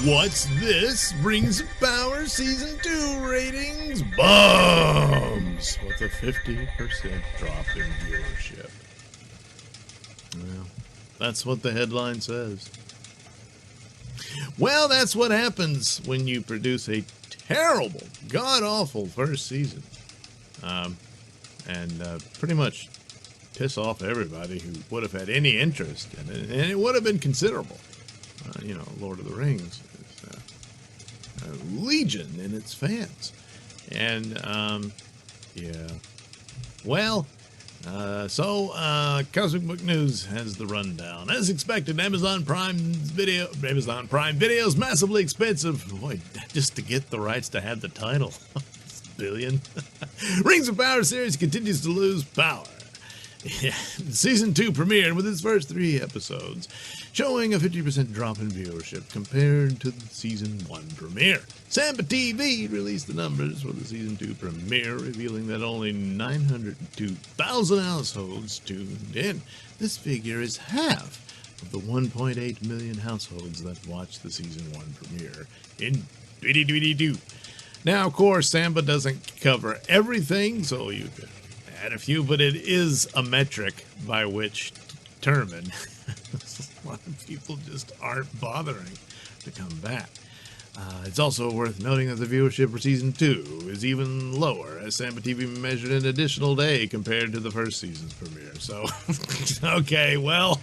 What's This Rings of Power Season 2 ratings bombs with a 50% drop in viewership. Well, that's what the headline says. Well, that's what happens when you produce a terrible, god-awful first season. And pretty much piss off everybody who would have had any interest in it. And it would have been considerable. Lord of the Rings is a legion in its fans. And, yeah. Well, Cosmic Book News has the rundown. As expected, Amazon Prime Video is massively expensive. Boy, just to get the rights to have the title. Billion. Rings of Power series continues to lose power. Yeah. Season 2 premiered with its first 3 episodes, showing a 50% drop in viewership compared to the Season 1 premiere. Samba TV released the numbers for the Season 2 premiere, revealing that only 902,000 households tuned in. This figure is half of the 1.8 million households that watched the Season 1 premiere in 2022. Now, of course, Samba doesn't cover everything, so you could add a few, but it is a metric by which to determine. A lot of people just aren't bothering to come back. It's also worth noting that the viewership for Season 2 is even lower, as Samba TV measured an additional day compared to the first season's premiere. So, okay, well...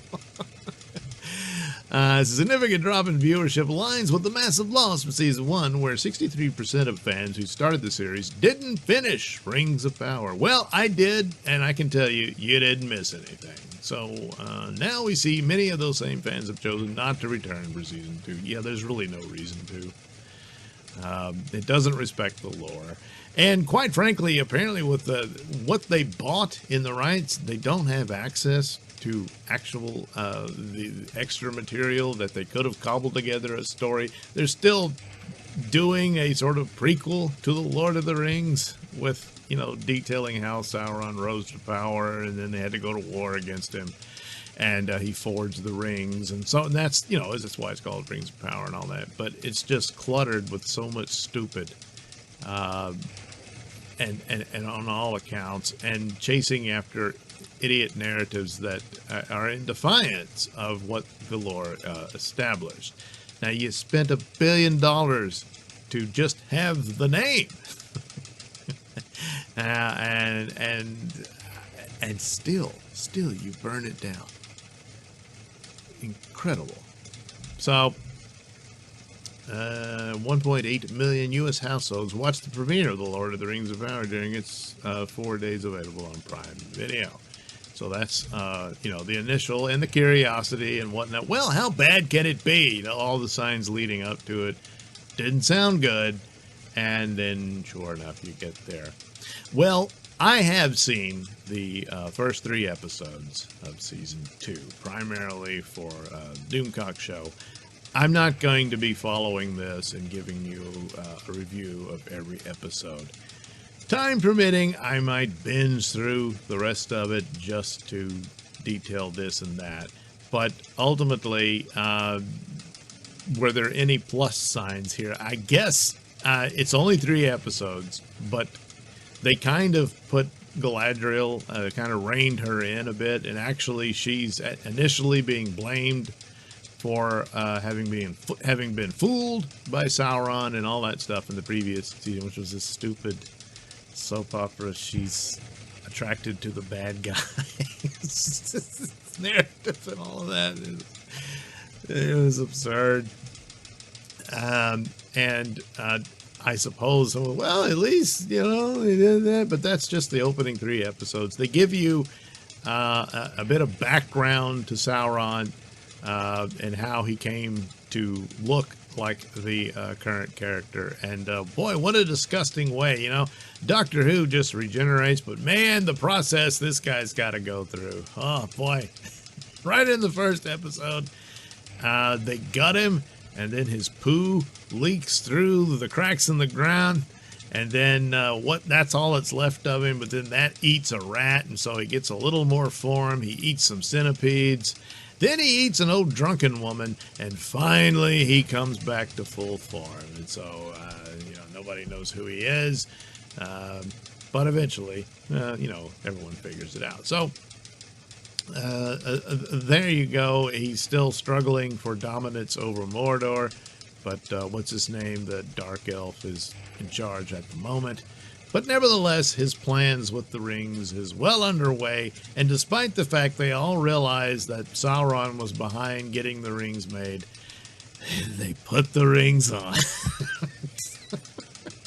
a significant drop in viewership aligns with the massive loss from Season 1, where 63% of fans who started the series didn't finish Rings of Power. Well, I did, and I can tell you, you didn't miss anything. So now we see many of those same fans have chosen not to return for Season 2. Yeah, there's really no reason to. It doesn't respect the lore. And quite frankly, apparently with what they bought in the rights, they don't have access to actual the extra material that they could have cobbled together a story. They're still doing a sort of prequel to the Lord of the Rings with, detailing how Sauron rose to power and then they had to go to war against him and he forged the rings. And so that's, that's why it's called Rings of Power and all that. But it's just cluttered with so much stupid and on all accounts, and chasing after idiot narratives that are in defiance of what the lore established. Now, you spent $1 billion to just have the name, and still you burn it down. Incredible. So 1.8 million U.S. households watched the premiere of The Lord of the Rings of Power during its 4 days available on Prime Video. So that's, the initial and the curiosity and whatnot. Well, how bad can it be? All the signs leading up to it didn't sound good. And then, sure enough, you get there. Well, I have seen the first 3 episodes of Season 2, primarily for Doomcock Show. I'm not going to be following this and giving you a review of every episode. Time permitting, I might binge through the rest of it just to detail this and that. But ultimately, were there any plus signs here? I guess it's only 3 episodes, but they kind of put Galadriel, kind of reined her in a bit, and actually she's initially being blamed for having been fooled by Sauron and all that stuff in the previous season, which was this stupid soap opera. She's attracted to the bad guy. Narrative and all of that. It was absurd. And I suppose, well, at least, they did that. But that's just the opening 3 episodes. They give you a bit of background to Sauron and how he came to look like the current character. And boy, what a disgusting way. Doctor Who just regenerates, but man, the process this guy's got to go through. Oh boy. Right in the first episode, they gut him, and then his poo leaks through the cracks in the ground, and then that's all that's left of him. But then that eats a rat, and so he gets a little more form. He eats some centipedes, Then he eats an old drunken woman, and finally he comes back to full form. And so, nobody knows who he is, but eventually, everyone figures it out. So, there you go. He's still struggling for dominance over Mordor, but what's his name? The Dark Elf is in charge at the moment. But nevertheless, his plans with the rings is well underway, and despite the fact they all realize that Sauron was behind getting the rings made, they put the rings on.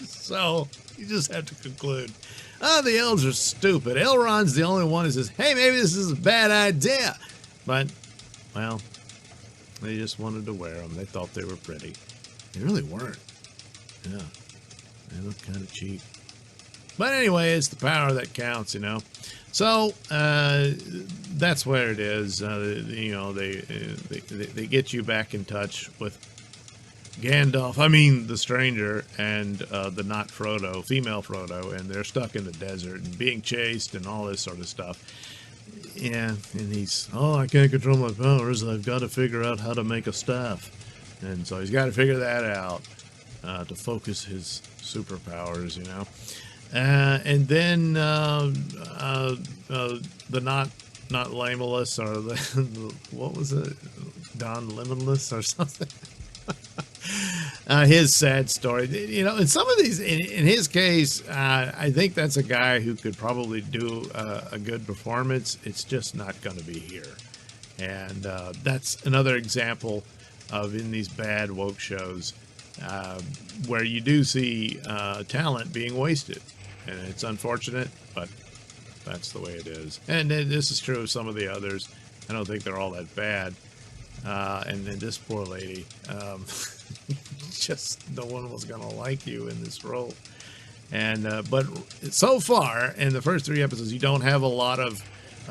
So, you just have to conclude, the elves are stupid. Elrond's the only one who says, hey, maybe this is a bad idea. But, well, they just wanted to wear them. They thought they were pretty. They really weren't. Yeah, they look kind of cheap. But anyway, it's the power that counts, So that's where it is. They get you back in touch with Gandalf. I mean, the stranger and the not Frodo, female Frodo, and they're stuck in the desert and being chased and all this sort of stuff. Yeah, and he's, I can't control my powers. I've got to figure out how to make a staff, and so he's got to figure that out to focus his superpowers, And then the not Lameless, or the what was it, Don Limitless or something. His sad story, and some of these, in his case, I think that's a guy who could probably do a good performance. It's just not going to be here, and that's another example of, in these bad woke shows, where you do see talent being wasted. And it's unfortunate, but that's the way it is. And this is true of some of the others. I don't think they're all that bad. And then this poor lady, just no one was going to like you in this role. And but so far, in the first 3 episodes, you don't have a lot of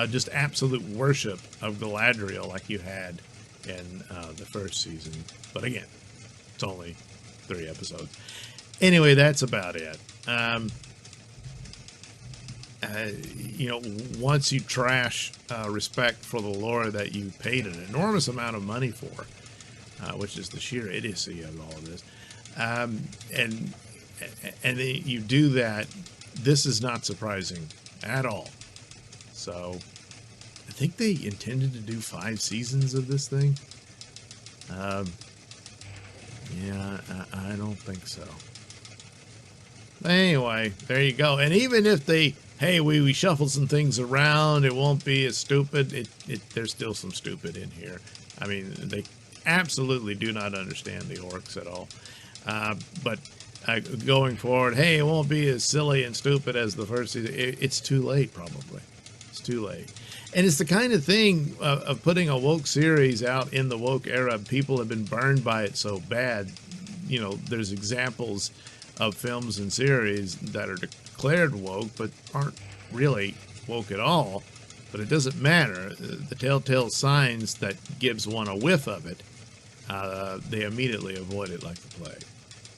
just absolute worship of Galadriel like you had in the first season. But again, it's only 3 episodes. Anyway, that's about it. Once you trash respect for the lore that you paid an enormous amount of money for, which is the sheer idiocy of all of this, and you do that, this is not surprising at all. So, I think they intended to do 5 seasons of this thing. Yeah, I don't think so. Anyway, there you go. And even if they, hey, we shuffled some things around, it won't be as stupid. There's still some stupid in here. I mean, they absolutely do not understand the orcs at all. But going forward, hey, it won't be as silly and stupid as the first season. It's too late, probably. It's too late. And it's the kind of thing of putting a woke series out in the woke era. People have been burned by it so bad. There's examples of films and series that are declared woke but aren't really woke at all. But it doesn't matter. The telltale signs that gives one a whiff of it, they immediately avoid it like the plague.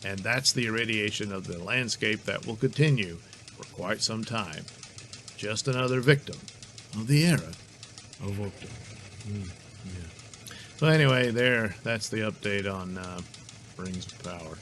And that's the irradiation of the landscape that will continue for quite some time. Just another victim of the era of wokedom. Yeah. So anyway, that's the update on Rings of Power.